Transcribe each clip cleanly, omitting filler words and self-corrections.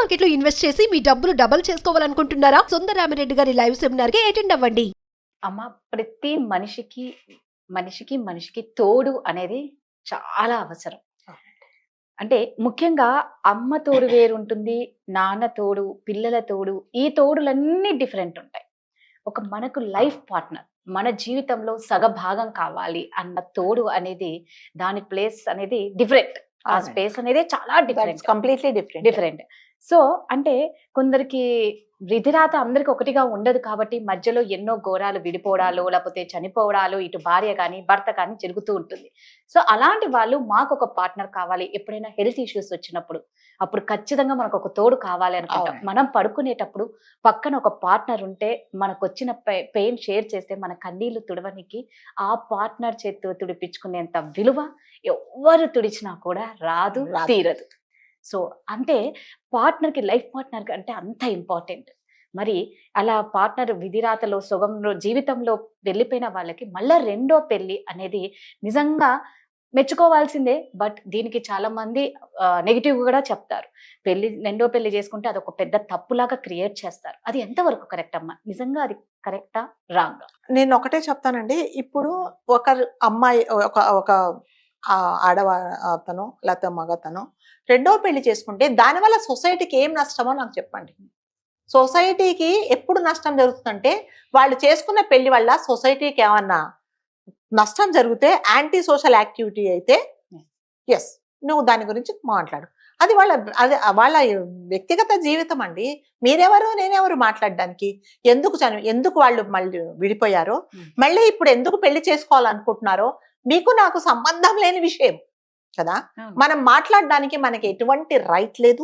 Market లో invest చేసి మీ డబ్బులు డబుల్ చేసుకోవాలనుకుంటున్నారా? సుందరరామిరెడ్డి గారి లైవ్ సెమినార్ కి అటెండ్ అవ్వండి. అమ్మ, ప్రతి మనిషికి తోడు అనేది చాలా అవసరం. అంటే ముఖ్యంగా అమ్మ తోడు వేరుంటుంది, నాన్న తోడు, పిల్లల తోడు, ఈ తోడులన్నీ డిఫరెంట్ ఉంటాయి. మనకు లైఫ్ పార్ట్నర్, మన జీవితంలో సగభాగం కావాలి అన్న తోడు అనేది, దాని ప్లేస్ అనేది డిఫరెంట్. ఆ స్పేస్ అనేది చాలా డిఫరెంట్, కంప్లీట్లీ డిఫరెంట్. సో అంటే కొందరికి విధిరాత అందరికి ఒకటిగా ఉండదు కాబట్టి మధ్యలో ఎన్నో ఘోరాలు, విడిపోవడాలు, లేకపోతే చనిపోవడాలు, ఇటు భార్య కానీ భర్త కానీ జరుగుతూ ఉంటుంది. సో అలాంటి వాళ్ళు మాకు ఒక పార్ట్నర్ కావాలి. ఎప్పుడైనా హెల్త్ ఇష్యూస్ వచ్చినప్పుడు అప్పుడు ఖచ్చితంగా మనకు ఒక తోడు కావాలి అనుకుంటాం. మనం పడుకునేటప్పుడు పక్కన ఒక పార్ట్నర్ ఉంటే, మనకు వచ్చిన పెయిన్ షేర్ చేస్తే మన కన్నీళ్లు తుడవనికి ఆ పార్ట్నర్ చేతితో తుడిపించుకునేంత విలువ ఎవ్వరు తుడిచినా కూడా రాదు, తీరదు. సో అంటే పార్ట్నర్కి, లైఫ్ పార్ట్నర్కి అంటే అంత ఇంపార్టెంట్. మరి అలా పార్ట్నర్ విధిరాతలో సుగంలో జీవితంలో వెళ్ళిపోయిన వాళ్ళకి మళ్ళా రెండో పెళ్లి అనేది నిజంగా మెచ్చుకోవాల్సిందే. బట్ దీనికి చాలా మంది నెగిటివ్ కూడా చెప్తారు. రెండో పెళ్లి చేసుకుంటే అదొక పెద్ద తప్పులాగా క్రియేట్ చేస్తారు. అది ఎంతవరకు కరెక్ట్ అమ్మా? నిజంగా అది కరెక్టా, రాంగా? నేను ఒకటే చెప్తానండి. ఇప్పుడు ఒక అమ్మాయి, ఒక ఆడవాతను లేకపోతే మగతను రెండో పెళ్లి చేసుకుంటే దానివల్ల సొసైటీకి ఏం నష్టమో నాకు చెప్పండి. సొసైటీకి ఎప్పుడు నష్టం జరుగుతుందంటే, వాళ్ళు చేసుకున్న పెళ్లి వల్ల సొసైటీకి ఏమన్నా నష్టం జరిగితే, యాంటీ సోషల్ యాక్టివిటీ అయితే ఎస్, నువ్వు దాని గురించి మాట్లాడు. అది వాళ్ళ వ్యక్తిగత జీవితం అండి. మీరెవరు, నేనెవరు మాట్లాడడానికి? ఎందుకు వాళ్ళు మళ్ళీ విడిపోయారో, మళ్ళీ ఇప్పుడు ఎందుకు పెళ్లి చేసుకోవాలనుకుంటున్నారో మీకు నాకు సంబంధం లేని విషయం కదా. మనం మాట్లాడడానికి మనకి ఎటువంటి రైట్ లేదు.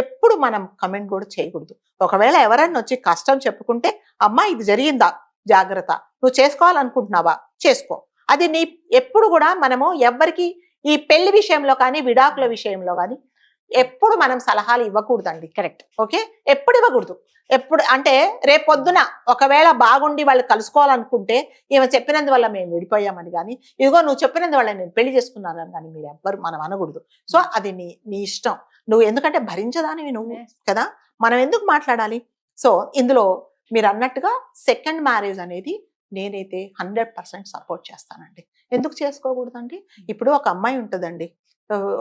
ఎప్పుడు మనం కమెంట్ కూడా చేయకూడదు. ఒకవేళ ఎవరైనా వచ్చి కష్టం చెప్పుకుంటే, అమ్మా ఇది జరిగిందా, జాగ్రత్త, నువ్వు చేసుకోవాలనుకుంటున్నావా చేసుకో. అది ఎప్పుడు కూడా మనము ఎవ్వరికి ఈ పెళ్లి విషయంలో కానీ విడాకుల విషయంలో కానీ ఎప్పుడు మనం సలహాలు ఇవ్వకూడదండి. Correct, okay? ఎప్పుడు ఇవ్వకూడదు. ఎప్పుడు అంటే రేపొద్దున ఒకవేళ బాగుండి వాళ్ళు కలుసుకోవాలనుకుంటే, ఈమె చెప్పినందువల్ల మేము విడిపోయామని కానీ, ఇదిగో నువ్వు చెప్పినందువల్ల నేను పెళ్లి చేసుకున్నానని కానీ మీరు ఎవ్వరు మనం అనకూడదు. సో అది నీ ఇష్టం. నువ్వు ఎందుకంటే భరించదానివి నువ్వు కదా, మనం ఎందుకు మాట్లాడాలి? సో ఇందులో మీరు అన్నట్టుగా సెకండ్ మ్యారేజ్ అనేది నేనైతే 100% సపోర్ట్ చేస్తానండి. ఎందుకు చేసుకోకూడదండి? ఇప్పుడు ఒక అమ్మాయి ఉంటుందండి,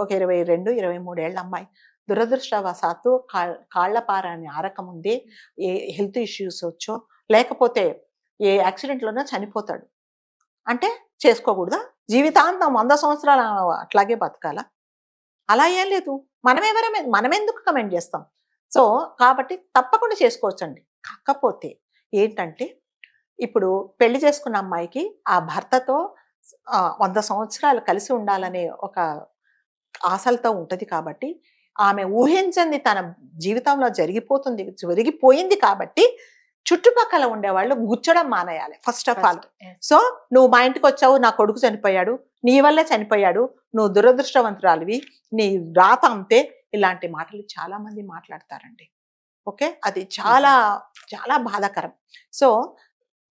ఒక 22-23 ఏళ్ళ అమ్మాయి, దురదృష్టవశాత్తు కాళ్లపార అని ఆరకముందే ఏ హెల్త్ ఇష్యూస్ వచ్చో, లేకపోతే ఏ యాక్సిడెంట్లోనో చనిపోతాడు అంటే చేసుకోకూడదా? జీవితాంతం 100 సంవత్సరాలు అట్లాగే బతకాలా? అలా ఏం లేదు. మనం ఎందుకు కమెంట్ చేస్తాం? సో కాబట్టి తప్పకుండా చేసుకోవచ్చండి. కాకపోతే ఏంటంటే, ఇప్పుడు పెళ్లి చేసుకున్న అమ్మాయికి ఆ భర్తతో 100 సంవత్సరాలు కలిసి ఉండాలనే ఒక ఆశలతో ఉంటది కాబట్టి, ఆమె ఊహించింది తన జీవితంలో జరిగిపోయింది కాబట్టి చుట్టుపక్కల ఉండేవాళ్ళు గుచ్చడం మానేయాలి ఫస్ట్ ఆఫ్ ఆల్. సో నువ్వు మా ఇంటికి వచ్చావు, నా కొడుకు చనిపోయాడు, నీ వల్లే చనిపోయాడు, నువ్వు దురదృష్టవంతురాలివి, నీ రాత అంతే, ఇలాంటి మాటలు చాలా మంది మాట్లాడతారండి. ఓకే, అది చాలా చాలా బాధాకరం. సో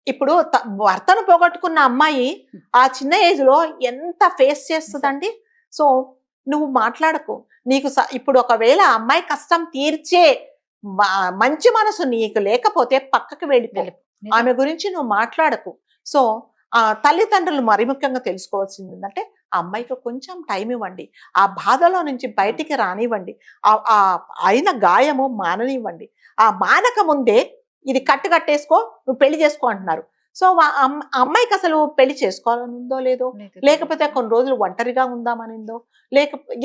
ఇప్పుడు భర్తను పోగొట్టుకున్న అమ్మాయి ఆ చిన్న ఏజ్ లో ఎంత ఫేస్ చేస్తుందండి. సో నువ్వు మాట్లాడకు. నీకు ఇప్పుడు ఒకవేళ అమ్మాయి కష్టం తీర్చే మంచి మనసు నీకు లేకపోతే పక్కకు వెళ్ళిపో. ఆమె గురించి నువ్వు మాట్లాడకు. సో తల్లిదండ్రులు మరి ముఖ్యంగా తెలుసుకోవాల్సింది ఏంటంటే, ఆ అమ్మాయికి కొంచెం టైం ఇవ్వండి, ఆ బాధలో నుంచి బయటికి రానివ్వండి, ఆ అయిన గాయము మాననివ్వండి. ఆ మానక ముందే ఇది కట్టేసుకో, నువ్వు పెళ్లి చేసుకో అంటున్నారు. సో అమ్మాయికి అసలు పెళ్లి చేసుకోవాలని ఉందో లేదో, లేకపోతే కొన్ని రోజులు ఒంటరిగా ఉందామనిందో,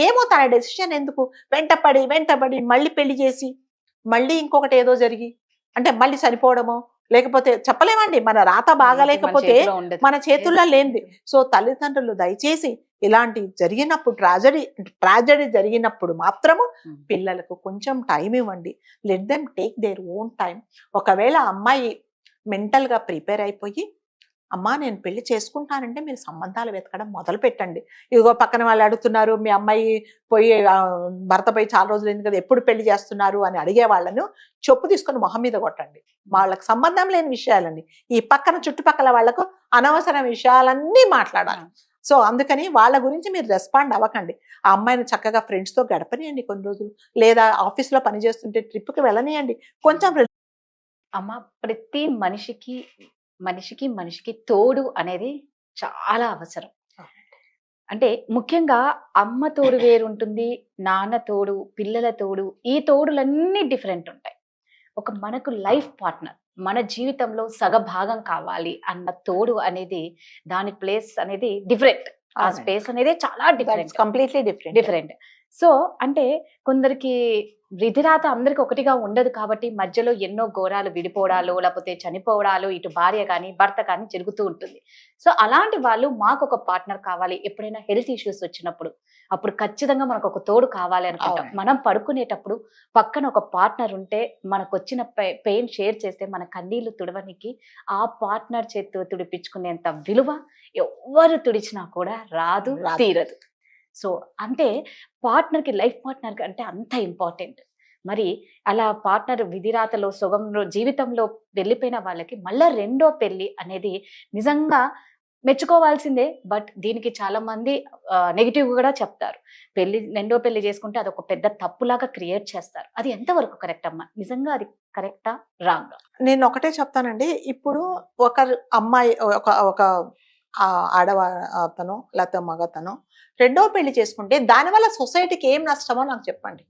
ఏమో తన డెసిషన్ ఎందుకు వెంటపడి మళ్ళీ పెళ్లి చేసి మళ్ళీ ఇంకొకటి ఏదో జరిగి అంటే మళ్ళీ చనిపోవడమో, లేకపోతే చెప్పలేమండి. మన రాత బాగాలేకపోతే మన చేతుల్లో లేనిది. సో తల్లిదండ్రులు దయచేసి ఇలాంటి జరిగినప్పుడు, ట్రాజడీ జరిగినప్పుడు మాత్రము పిల్లలకు కొంచెం టైం ఇవ్వండి. Let them take their own time. ఒకవేళ అమ్మాయి మెంటల్ గా ప్రిపేర్ అయిపోయి, అమ్మా నేను పెళ్లి చేసుకుంటానంటే మీరు సంబంధాలు వెతకడం మొదలు పెట్టండి. ఇదిగో పక్కన వాళ్ళు అడుగుతున్నారు, మీ అమ్మాయి భర్త పోయి చాలా రోజులు అయింది కదా, ఎప్పుడు పెళ్లి చేస్తున్నారు అని అడిగే వాళ్ళను చెప్పు తీసుకొని మొహం మీద కొట్టండి. వాళ్ళకి సంబంధం లేని విషయాలండి. ఈ పక్కన చుట్టుపక్కల వాళ్లకు అనవసర విషయాలన్నీ మాట్లాడాలి. సో అందుకని వాళ్ళ గురించి మీరు రెస్పాండ్ అవ్వకండి. ఆ అమ్మాయిని చక్కగా ఫ్రెండ్స్తో గడపనియండి కొన్ని రోజులు, లేదా ఆఫీస్లో పని చేస్తుంటే ట్రిప్కి వెళ్ళనియండి. కొంచెం అమ్మ, ప్రతి మనిషికి తోడు అనేది చాలా అవసరం. అంటే ముఖ్యంగా అమ్మ తోడు వేరుంటుంది, నాన్న తోడు, పిల్లల తోడు, ఈ తోడులన్నీ డిఫరెంట్ ఉంటాయి. మనకు లైఫ్ పార్ట్నర్, మన జీవితంలో సగభాగం కావాలి అన్న తోడు అనేది, దాని ప్లేస్ అనేది డిఫరెంట్. ఆ స్పేస్ అనేది చాలా డిఫరెంట్, కంప్లీట్లీ డిఫరెంట్. సో అంటే కొందరికి విధిరాత అందరికి ఒకటిగా ఉండదు కాబట్టి మధ్యలో ఎన్నో ఘోరాలు, విడిపోవడాలు, లేకపోతే చనిపోవడాలు, ఇటు భార్య కానీ భర్త కానీ జరుగుతూ ఉంటుంది. సో అలాంటి వాళ్ళు మాకు ఒక పార్ట్నర్ కావాలి. ఎప్పుడైనా హెల్త్ ఇష్యూస్ వచ్చినప్పుడు అప్పుడు ఖచ్చితంగా మనకు ఒక తోడు కావాలి అనుకుంటాం. మనం పడుకునేటప్పుడు పక్కన ఒక పార్ట్నర్ ఉంటే, మనకు వచ్చిన పెయిన్ షేర్ చేస్తే మన కన్నీళ్లు తుడవనికి ఆ పార్ట్నర్ చేతితో తుడిపించుకునేంత విలువ ఎవ్వరు తుడిచినా కూడా రాదు, తీరదు. సో అంటే పార్ట్నర్కి, లైఫ్ పార్ట్నర్కి అంటే అంత ఇంపార్టెంట్. మరి అలా పార్ట్నర్ విధిరాతలో సుగంలో జీవితంలో వెళ్ళిపోయిన వాళ్ళకి మళ్ళా రెండో పెళ్లి అనేది నిజంగా మెచ్చుకోవాల్సిందే. బట్ దీనికి చాలా మంది నెగిటివ్ కూడా చెప్తారు. రెండో పెళ్లి చేసుకుంటే అదొక పెద్ద తప్పులాగా క్రియేట్ చేస్తారు. అది ఎంతవరకు కరెక్ట్ అమ్మా? నిజంగా అది కరెక్టా, రాంగా? నేను ఒకటే చెప్తానండి. ఇప్పుడు ఒక అమ్మాయి, ఒక ఆడవాతను లేకపోతే మగతను రెండో పెళ్లి చేసుకుంటే దానివల్ల సొసైటీకి ఏం నష్టమో నాకు చెప్పండి.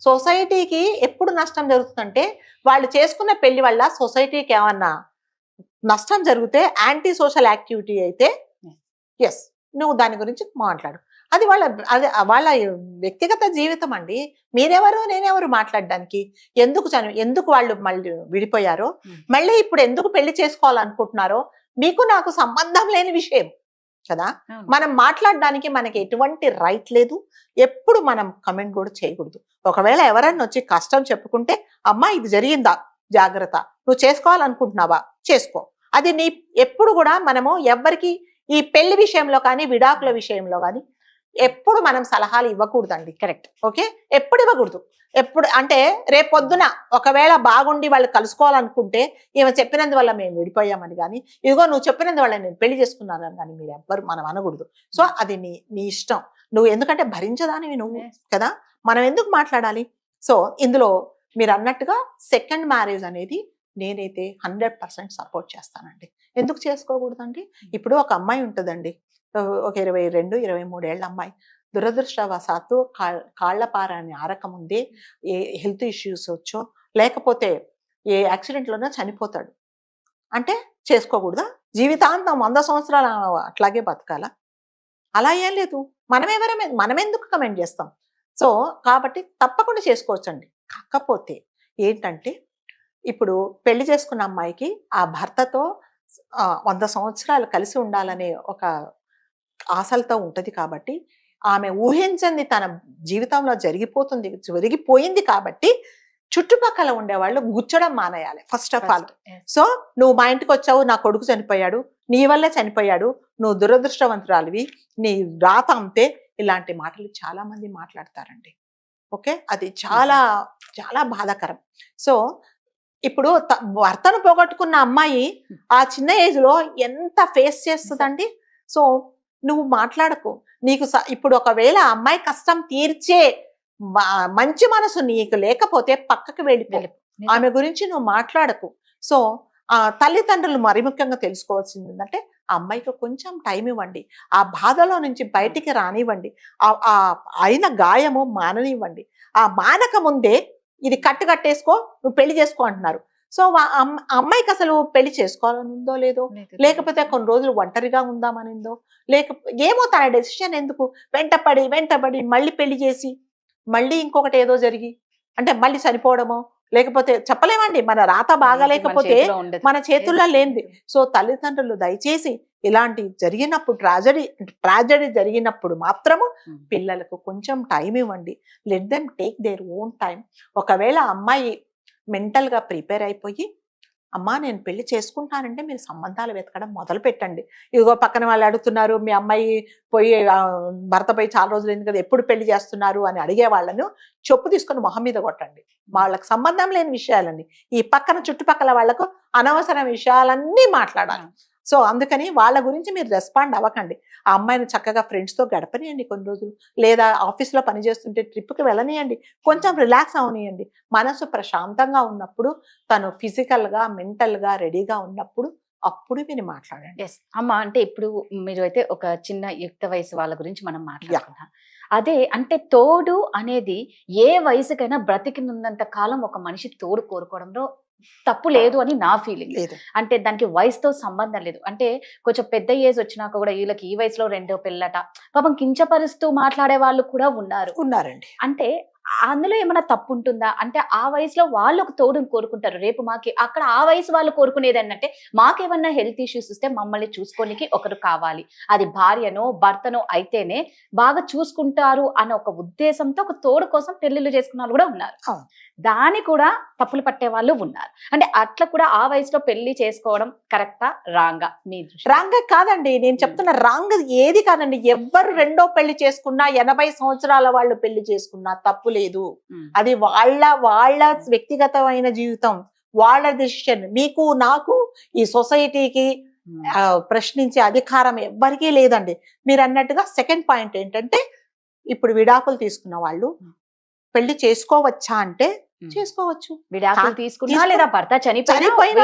సొసైటీకి ఎప్పుడు నష్టం జరుగుతుందంటే, వాళ్ళు చేసుకున్న పెళ్లి వల్ల సొసైటీకి ఏమన్నా నష్టం జరిగితే, యాంటీ సోషల్ యాక్టివిటీ అయితే ఎస్, నువ్వు దాని గురించి మాట్లాడు. అది వాళ్ళ వ్యక్తిగత జీవితం అండి. మీరెవరు, నేనెవరు మాట్లాడడానికి? ఎందుకు వాళ్ళు మళ్ళీ విడిపోయారో, మళ్ళీ ఇప్పుడు ఎందుకు పెళ్లి చేసుకోవాలనుకుంటున్నారో మీకు నాకు సంబంధం లేని విషయం కదా. మనం మాట్లాడడానికి మనకి ఎటువంటి రైట్ లేదు. ఎప్పుడు మనం కమెంట్ కూడా చేయకూడదు. ఒకవేళ ఎవరన్నా వచ్చి కష్టం చెప్పుకుంటే, అమ్మా ఇది జరిగిందా, జాగ్రత్త, నువ్వు చేసుకోవాలనుకుంటున్నావా చేసుకో. అది ఎప్పుడు కూడా మనము ఎవ్వరికి ఈ పెళ్లి విషయంలో కానీ విడాకుల విషయంలో కానీ ఎప్పుడు మనం సలహాలు ఇవ్వకూడదండి. Correct, okay? ఎప్పుడు ఇవ్వకూడదు. ఎప్పుడు అంటే రేపొద్దున ఒకవేళ బాగుండి వాళ్ళు కలుసుకోవాలనుకుంటే, ఈమె చెప్పినందువల్ల మేము విడిపోయామని కానీ, ఇదిగో నువ్వు చెప్పినందువల్ల నేను పెళ్లి చేసుకున్నానని కానీ మీరు ఎవ్వరు మనం అనకూడదు. సో అది నీ ఇష్టం. నువ్వు ఎందుకంటే భరించదానివి నువ్వు కదా, మనం ఎందుకు మాట్లాడాలి? సో ఇందులో మీరు అన్నట్టుగా సెకండ్ మ్యారేజ్ అనేది నేనైతే 100% సపోర్ట్ చేస్తానండి. ఎందుకు చేసుకోకూడదండి? ఇప్పుడు ఒక అమ్మాయి ఉంటుందండి, ఒక 22-23 ఏళ్ళ అమ్మాయి, దురదృష్టవశాత్తు కాళ్లపార అని ఆరకముందే ఏ హెల్త్ ఇష్యూస్ వచ్చో, లేకపోతే ఏ యాక్సిడెంట్లోనో చనిపోతాడు అంటే చేసుకోకూడదా? జీవితాంతం 100 సంవత్సరాలు అట్లాగే బతకాలా? అలా ఏం లేదు. మనం ఎందుకు కమెంట్ చేస్తాం? సో కాబట్టి తప్పకుండా చేసుకోవచ్చండి. కాకపోతే ఏంటంటే, ఇప్పుడు పెళ్లి చేసుకున్న అమ్మాయికి ఆ భర్తతో 100 సంవత్సరాలు కలిసి ఉండాలనే ఒక ఆశలతో ఉంటది కాబట్టి, ఆమె ఊహించింది తన జీవితంలో జరిగిపోయింది కాబట్టి చుట్టుపక్కల ఉండేవాళ్ళు గుచ్చడం మానేయాలి ఫస్ట్ ఆఫ్ ఆల్. సో నువ్వు మా ఇంటికి వచ్చావు, నా కొడుకు చనిపోయాడు, నీ వల్లే చనిపోయాడు, నువ్వు దురదృష్టవంతురాలివి, నీ రాత అంతే, ఇలాంటి మాటలు చాలా మంది మాట్లాడతారండి. ఓకే, అది చాలా చాలా బాధాకరం. సో ఇప్పుడు భర్తను పోగొట్టుకున్న అమ్మాయి ఆ చిన్న ఏజ్ లో ఎంత ఫేస్ చేస్తుందండి. సో నువ్వు మాట్లాడకు. నీకు ఇప్పుడు ఒకవేళ అమ్మాయి కష్టం తీర్చే మంచి మనసు నీకు లేకపోతే పక్కకు వెళ్ళిపో. ఆమె గురించి నువ్వు మాట్లాడకు. సో తల్లిదండ్రులు మరి ముఖ్యంగా తెలుసుకోవాల్సింది ఏంటంటే, ఆ అమ్మాయికి కొంచెం టైం ఇవ్వండి, ఆ బాధలో నుంచి బయటికి రానివ్వండి, ఆ అయిన గాయము మాననివ్వండి. ఆ మానక ముందే ఇది కట్టేసుకో, నువ్వు పెళ్లి చేసుకో అంటున్నారు. సో అమ్మాయికి అసలు పెళ్లి చేసుకోవాలని ఉందో లేదో, లేకపోతే కొన్ని రోజులు ఒంటరిగా ఉందామనిందో, ఏమో తన డెసిషన్ ఎందుకు వెంటపడి మళ్ళీ పెళ్లి చేసి మళ్ళీ ఇంకొకటి ఏదో జరిగి అంటే మళ్ళీ చనిపోవడమో, లేకపోతే చెప్పలేమండి. మన రాత బాగాలేకపోతే మన చేతుల్లో లేనిది. సో తల్లిదండ్రులు దయచేసి ఇలాంటి జరిగినప్పుడు, ట్రాజడీ జరిగినప్పుడు మాత్రము పిల్లలకు కొంచెం టైం ఇవ్వండి. Let them take their own time. ఒకవేళ అమ్మాయి మెంటల్ గా ప్రిపేర్ అయిపోయి, అమ్మా నేను పెళ్లి చేసుకుంటానంటే మీరు సంబంధాలు వెతకడం మొదలు పెట్టండి. ఇదిగో పక్కన వాళ్ళు అడుగుతున్నారు, మీ అమ్మాయి భర్త పోయి చాలా రోజులు అయింది కదా, ఎప్పుడు పెళ్లి చేస్తున్నారు అని అడిగే వాళ్ళను చెప్పు తీసుకొని మొహం మీద కొట్టండి. వాళ్ళకి సంబంధం లేని విషయాలండి. ఈ పక్కన చుట్టుపక్కల వాళ్లకు అనవసర విషయాలన్నీ మాట్లాడాలి. సో అందుకని వాళ్ళ గురించి మీరు రెస్పాండ్ అవ్వకండి. ఆ అమ్మాయిని చక్కగా ఫ్రెండ్స్తో గడపనియండి కొన్ని రోజులు, లేదా ఆఫీస్లో పనిచేస్తుంటే ట్రిప్కి వెళ్ళనియండి, కొంచెం రిలాక్స్ అవనియండి. మనసు ప్రశాంతంగా ఉన్నప్పుడు, తను ఫిజికల్గా మెంటల్గా రెడీగా ఉన్నప్పుడు అప్పుడు మీరు మాట్లాడండి. ఎస్ అమ్మ, అంటే ఇప్పుడు మీరు అయితే ఒక చిన్న యుక్త వయసు వాళ్ళ గురించి మనం మాట్లాడుకుంటాం. అదే అంటే తోడు అనేది ఏ వయసుకైనా బ్రతికినంత కాలం ఒక మనిషి తోడు కోరుకోవడంలో తప్పు లేదు అని నా ఫీలింగ్. లేదు, అంటే దానికి వయసుతో సంబంధం లేదు. అంటే కొంచెం పెద్ద ఏజ్ వచ్చినాక కూడా వీళ్ళకి ఈ వయసులో రెండో పిల్లట పాపం కించపరుస్తూ మాట్లాడే వాళ్ళు కూడా ఉన్నారండి. అంటే అందులో ఏమైనా తప్పు ఉంటుందా? అంటే ఆ వయసులో వాళ్ళు ఒక తోడుని కోరుకుంటారు. రేపు మాకి అక్కడ ఆ వయసు వాళ్ళు కోరుకునేది ఏంటంటే మాకేమన్నా హెల్త్ ఇష్యూస్ వస్తే మమ్మల్ని చూసుకోనికి ఒకరు కావాలి, అది భార్యనో భర్తనో అయితేనే బాగా చూసుకుంటారు అన్న ఒక ఉద్దేశంతో ఒక తోడు కోసం పెళ్లిళ్ళు చేసుకున్న వాళ్ళు కూడా ఉన్నారు. దాని కూడా తప్పులు పట్టే వాళ్ళు ఉన్నారు. అంటే అట్లా కూడా ఆ వయసులో పెళ్లి చేసుకోవడం కరెక్టా రాంగా? మీ రాంగ్ కాదండి, నేను చెప్తున్న రాంగ్ ఏది కాదండి. ఎవ్వరు రెండో పెళ్లి చేసుకున్నా, 80 సంవత్సరాల వాళ్ళు పెళ్లి చేసుకున్నా తప్పు లేదు. అది వాళ్ళ వ్యక్తిగతమైన జీవితం, వాళ్ళ డెసిషన్. మీకు నాకు ఈ సొసైటీకి ప్రశ్నించే అధికారం ఎవ్వరికీ లేదండి. మీరు అన్నట్టుగా సెకండ్ పాయింట్ ఏంటంటే, ఇప్పుడు విడాకులు తీసుకున్న వాళ్ళు పెళ్లి చేసుకోవచ్చా అంటే చేసుకోవచ్చు. విడాకులు తీసుకున్నా లేదా భర్త చనిపోయినా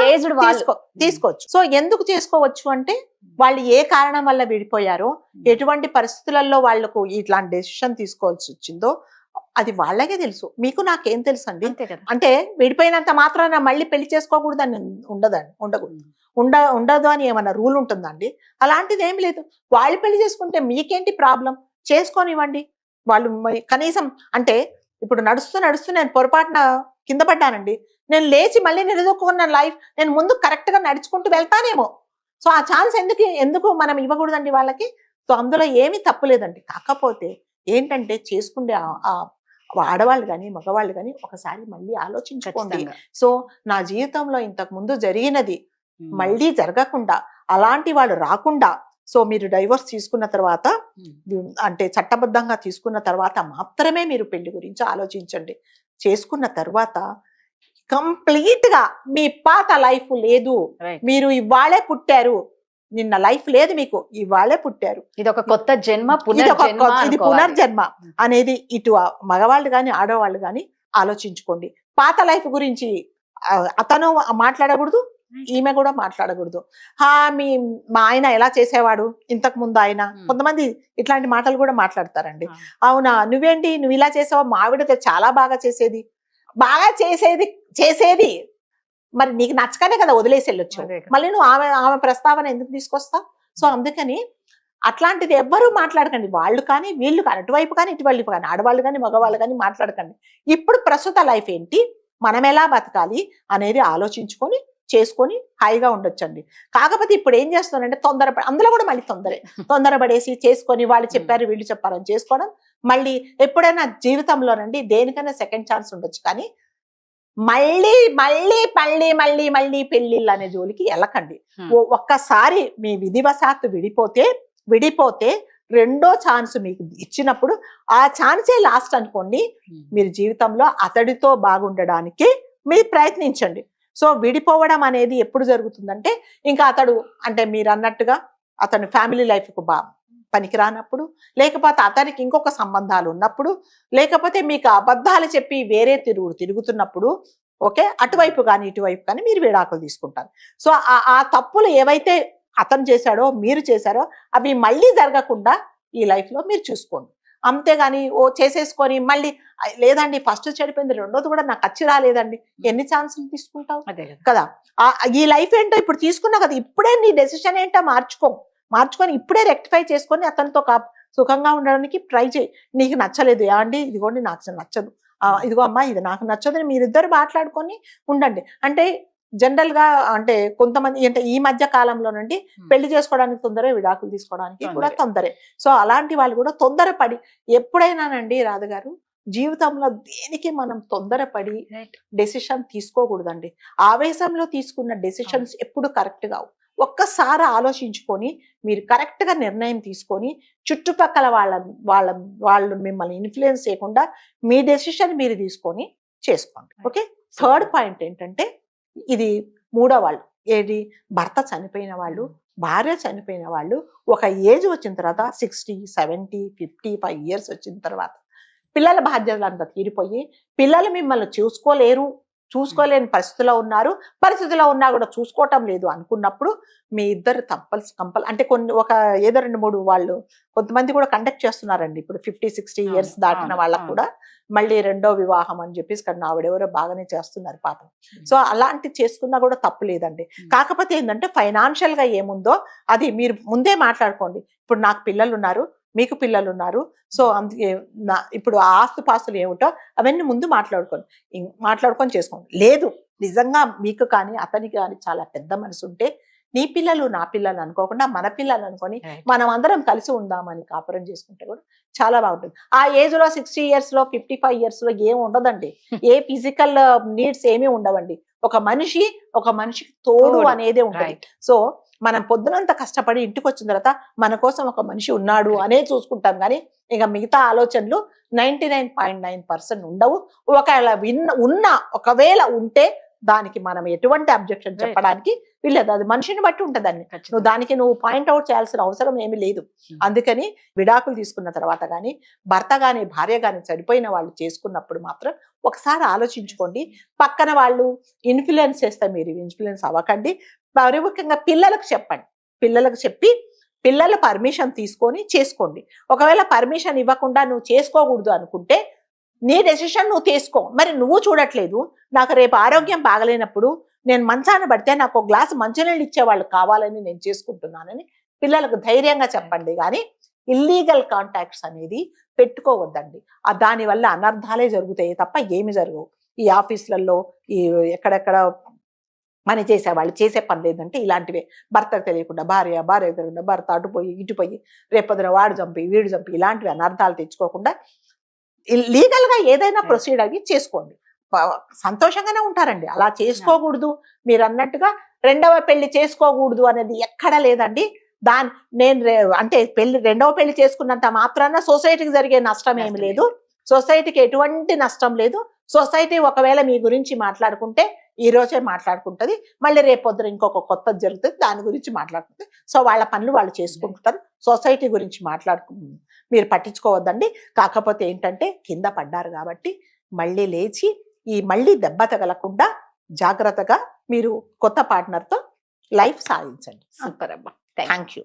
తీసుకోవచ్చు. సో ఎందుకు చేసుకోవచ్చు అంటే, వాళ్ళు ఏ కారణం వల్ల విడిపోయారో, ఎటువంటి పరిస్థితులలో వాళ్లకు ఇట్లాంటి డెసిషన్ తీసుకోవాల్సి వచ్చిందో అది వాళ్ళకే తెలుసు. మీకు నాకేం తెలుసు అండి? అంటే విడిపోయినంత మాత్రాన మళ్ళీ పెళ్లి చేసుకోకూడదని ఉండదు అని ఏమన్నా రూల్ ఉంటుందండి? అలాంటిది ఏం లేదు. వాళ్ళు పెళ్లి చేసుకుంటే మీకేంటి ప్రాబ్లం? చేసుకోనివ్వండి. వాళ్ళు కనీసం అంటే ఇప్పుడు నడుస్తూ నేను పొరపాటున కింద పడ్డానండి, నేను లేచి మళ్ళీ నిలదొక్కున్న లైఫ్ నేను ముందు కరెక్ట్ గా నడుచుకుంటూ వెళ్తానేమో. సో ఆ ఛాన్స్ ఎందుకు మనం ఇవ్వకూడదండి వాళ్ళకి? సో అందులో ఏమీ తప్పు లేదండి. కాకపోతే ఏంటంటే చేసుకుంటే ఆడవాళ్ళు కానీ మగవాళ్ళు కానీ ఒకసారి మళ్ళీ ఆలోచించుకోండి. సో నా జీవితంలో ఇంతకు ముందు జరిగినది మళ్ళీ జరగకుండా, అలాంటి వాళ్ళు రాకుండా, సో మీరు డైవర్స్ తీసుకున్న తర్వాత, అంటే చట్టబద్ధంగా తీసుకున్న తర్వాత మాత్రమే మీరు పెళ్లి గురించి ఆలోచించండి. చేసుకున్న తర్వాత కంప్లీట్ గా మీ పాత లైఫ్ లేదు. మీరు ఇవాళే పుట్టారు, నిన్న లైఫ్ లేదు, మీకు ఇవాళే పుట్టారు. ఇది ఒక కొత్త జన్మ, ఇది పునర్జన్మ అనేది ఇటు మగవాళ్ళు కానీ ఆడవాళ్ళు కానీ ఆలోచించుకోండి. పాత లైఫ్ గురించి అతను మాట్లాడకూడదు, ఈమె కూడా మాట్లాడకూడదు. మా ఆయన ఎలా చేసేవాడు ఇంతకు ముందు ఆయన, కొంతమంది ఇట్లాంటి మాటలు కూడా మాట్లాడతారండి. అవునా, నువ్వు ఇలా చేసావా, మా ఆవిడ చాలా బాగా చేసేది మరి నీకు నచ్చకనే కదా వదిలేసి వెళ్ళొచ్చు, మళ్ళీ నువ్వు ఆమె ప్రస్తావన ఎందుకు తీసుకొస్తావు? సో అందుకని అట్లాంటిది ఎవ్వరూ మాట్లాడకండి. వాళ్ళు కానీ వీళ్ళు కానీ, అటువైపు కానీ ఇటువైపు కానీ, ఆడవాళ్ళు కానీ మగవాళ్ళు కానీ మాట్లాడకండి. ఇప్పుడు ప్రస్తుత లైఫ్ ఏంటి, మనం ఎలా బతకాలి అనేది ఆలోచించుకొని చేసుకొని హాయిగా ఉండొచ్చండి. కాకపోతే ఇప్పుడు ఏం చేస్తున్నారంటే అందులో కూడా మళ్ళీ తొందరపడేసి చేసుకొని వాళ్ళు చెప్పారు వీళ్ళు చెప్పారని చేసుకోవడం. మళ్ళీ ఎప్పుడైనా జీవితంలోనండి దేనికైనా సెకండ్ ఛాన్స్ ఉండొచ్చు, కానీ మళ్ళీ మళ్ళీ మళ్ళీ మళ్ళీ మళ్ళీ పెళ్లిళ్ళు అనే జోలికి వెళ్ళకండి. ఒక్కసారి మీ విధివశాత్తు విడిపోతే రెండో ఛాన్స్ మీకు ఇచ్చినప్పుడు ఆ ఛాన్సే లాస్ట్ అనుకోండి. మీరు జీవితంలో అతడితో బాగుండడానికి మీరు ప్రయత్నించండి. సో విడిపోవడం అనేది ఎప్పుడు జరుగుతుందంటే, ఇంకా అతడు అంటే మీరు అన్నట్టుగా అతను ఫ్యామిలీ లైఫ్కు పనికిరానప్పుడు, లేకపోతే అతనికి ఇంకొక సంబంధాలు ఉన్నప్పుడు, లేకపోతే మీకు అబద్ధాలు చెప్పి వేరే తిరుగుతున్నప్పుడు, ఓకే, అటువైపు కానీ ఇటువైపు కానీ మీరు విడాకులు తీసుకుంటారు. సో ఆ తప్పులు ఏవైతే అతను చేశాడో మీరు చేశారో అవి మళ్ళీ జరగకుండా ఈ లైఫ్లో మీరు చూసుకోండి. అంతేగాని చేసేసుకొని మళ్ళీ లేదండి ఫస్ట్ చెడిపోయింది, రెండోది కూడా నాకు వచ్చి రాలేదండి, ఎన్ని ఛాన్సులు తీసుకుంటావు కదా? ఈ లైఫ్ ఏంటో ఇప్పుడు తీసుకున్నావు కదా, ఇప్పుడే నీ డెసిషన్ ఏంటో మార్చుకొని ఇప్పుడే రెక్టిఫై చేసుకొని అతనితో సుఖంగా ఉండడానికి ట్రై చేయి. నీకు నచ్చలేదు ఏమండి, ఇదిగోండి నాకు నచ్చదు, ఇదిగో అమ్మా ఇది నాకు నచ్చదు అని మీరిద్దరు మాట్లాడుకొని ఉండండి. అంటే జనరల్ గా అంటే కొంతమంది అంటే ఈ మధ్య కాలంలోనండి పెళ్లి చేసుకోవడానికి తొందరే, విడాకులు తీసుకోవడానికి కూడా తొందరే. సో అలాంటి వాళ్ళు కూడా తొందరపడి ఎప్పుడైనానండి రాధగారు జీవితంలో దేనికి మనం తొందరపడి డెసిషన్ తీసుకోకూడదండి. ఆవేశంలో తీసుకున్న డెసిషన్స్ ఎప్పుడు కరెక్ట్ కావు. ఒక్కసారి ఆలోచించుకొని మీరు కరెక్ట్ గా నిర్ణయం తీసుకొని చుట్టుపక్కల వాళ్ళు మిమ్మల్ని ఇన్ఫ్లుయెన్స్ చేయకుండా మీ డెసిషన్ మీరు తీసుకొని చేసుకోండి. ఓకే, థర్డ్ పాయింట్ ఏంటంటే, ఇది మూడో వాళ్ళు, ఏది భర్త చనిపోయిన వాళ్ళు భార్య చనిపోయిన వాళ్ళు ఒక ఏజ్ వచ్చిన తర్వాత 60, 70, 55 years వచ్చిన తర్వాత పిల్లల బాధ్యతలు అంతా తీరిపోయి పిల్లలు మిమ్మల్ని చూసుకోలేని పరిస్థితిలో ఉన్నా కూడా చూసుకోవటం లేదు అనుకున్నప్పుడు మీ ఇద్దరు అంటే ఏదో 2-3 వాళ్ళు కొంతమంది కూడా కండక్ట్ చేస్తున్నారండి ఇప్పుడు 50-60 years దాటిన వాళ్ళకు కూడా మళ్ళీ రెండో వివాహం అని చెప్పేసి కానీ ఆవిడెవరో బాగానే చేస్తున్నారు పాపం. సో అలాంటి చేసుకున్నా కూడా తప్పు లేదండి. కాకపోతే ఏంటంటే ఫైనాన్షియల్ గా ఏముందో అది మీరు ముందే మాట్లాడుకోండి. ఇప్పుడు నాకు పిల్లలు ఉన్నారు, మీకు పిల్లలు ఉన్నారు, సో అందుకే ఇప్పుడు ఆ ఆస్తుపాస్తులు ఏమిటో అవన్నీ ముందు మాట్లాడుకొని చేసుకోండి. లేదు నిజంగా మీకు కానీ అతనికి కానీ చాలా పెద్ద మనసు ఉంటే నీ పిల్లలు నా పిల్లలు అనుకోకుండా మన పిల్లలు అనుకొని మనం అందరం కలిసి ఉందామని కాపురం చేసుకుంటే కూడా చాలా బాగుంటుంది. ఆ ఏజ్ లో 60 years లో 55 years లో ఏం ఉండదండి. ఏ ఫిజికల్ నీడ్స్ ఏమీ ఉండవండి. ఒక మనిషికి తోడు అనేదే ఉంటుంది. సో మనం పొద్దునంతా కష్టపడి ఇంటికి వచ్చిన తర్వాత మన కోసం ఒక మనిషి ఉన్నాడు అనే చూసుకుంటాం కానీ ఇక మిగతా ఆలోచనలు 99.9% ఉండవు. ఒకవేళ ఉంటే దానికి మనం ఎటువంటి అబ్జెక్షన్ చెప్పడానికి వీళ్ళదు. అది మనిషిని బట్టి ఉంటుందండి. నువ్వు పాయింట్అవుట్ చేయాల్సిన అవసరం ఏమీ లేదు. అందుకని విడాకులు తీసుకున్న తర్వాత కానీ భర్త కానీ భార్య కానీ చనిపోయిన వాళ్ళు చేసుకున్నప్పుడు మాత్రం ఒకసారి ఆలోచించుకోండి. పక్కన వాళ్ళు ఇన్ఫ్లుయెన్స్ చేస్తే మీరు ఇన్ఫ్లుయెన్స్ అవ్వకండి. మరి ముఖ్యంగా పిల్లలకు చెప్పి పిల్లల పర్మిషన్ తీసుకొని చేసుకోండి. ఒకవేళ పర్మిషన్ ఇవ్వకుండా నువ్వు చేసుకోకూడదు అనుకుంటే నీ డెసిషన్ నువ్వు తీసుకో. మరి నువ్వు చూడట్లేదు, నాకు రేపు ఆరోగ్యం బాగలేనప్పుడు నేను మంచాన పడితే నాకు ఒక గ్లాసు మంచినీళ్ళు ఇచ్చేవాళ్ళు కావాలని నేను చేసుకుంటున్నానని పిల్లలకు ధైర్యంగా చెప్పండి. కానీ ఇల్లీగల్ కాంటాక్ట్స్ అనేది పెట్టుకోవద్దండి. దానివల్ల అనర్థాలే జరుగుతాయి తప్ప ఏమి జరగవు. ఈ ఆఫీసులలో ఎక్కడెక్కడ పని చేసేవాళ్ళు చేసే పని లేదంటే ఇలాంటివే. భర్తకు తెలియకుండా భార్యకు తెలియకుండా భర్త అటుపోయి ఇటుపోయి రేపొద్దున వాడు చంపి వీడు చంపి ఇలాంటివి అనర్థాలు తెచ్చుకోకుండా లీగల్ గా ఏదైనా ప్రొసీడ్ అవి చేసుకోండి. సంతోషంగానే ఉంటారండి. అలా చేసుకోకూడదు మీరు అన్నట్టుగా రెండవ పెళ్లి చేసుకోకూడదు అనేది ఎక్కడా లేదండి. అంటే రెండవ పెళ్లి చేసుకున్నంత మాత్రాన సొసైటీకి జరిగే నష్టం ఏమి లేదు. సొసైటీకి ఎటువంటి నష్టం లేదు. సొసైటీ ఒకవేళ మీ గురించి మాట్లాడుకుంటే ఈ రోజే మాట్లాడుకుంటది, మళ్ళీ రేపొద్దున ఇంకొక కొత్తది జరుగుతుంది, దాని గురించి మాట్లాడుకుంటుంది. సో వాళ్ళ పనులు వాళ్ళు చేసుకుంటారు. సొసైటీ గురించి మీరు పట్టించుకోవద్దండి. కాకపోతే ఏంటంటే కింద పడ్డారు కాబట్టి మళ్ళీ లేచి మళ్ళీ దెబ్బ తగలకుండా జాగ్రత్తగా మీరు కొత్త పార్ట్నర్తో లైఫ్ సాధించండి. సూపర్ అమ్మా, థ్యాంక్ యూ.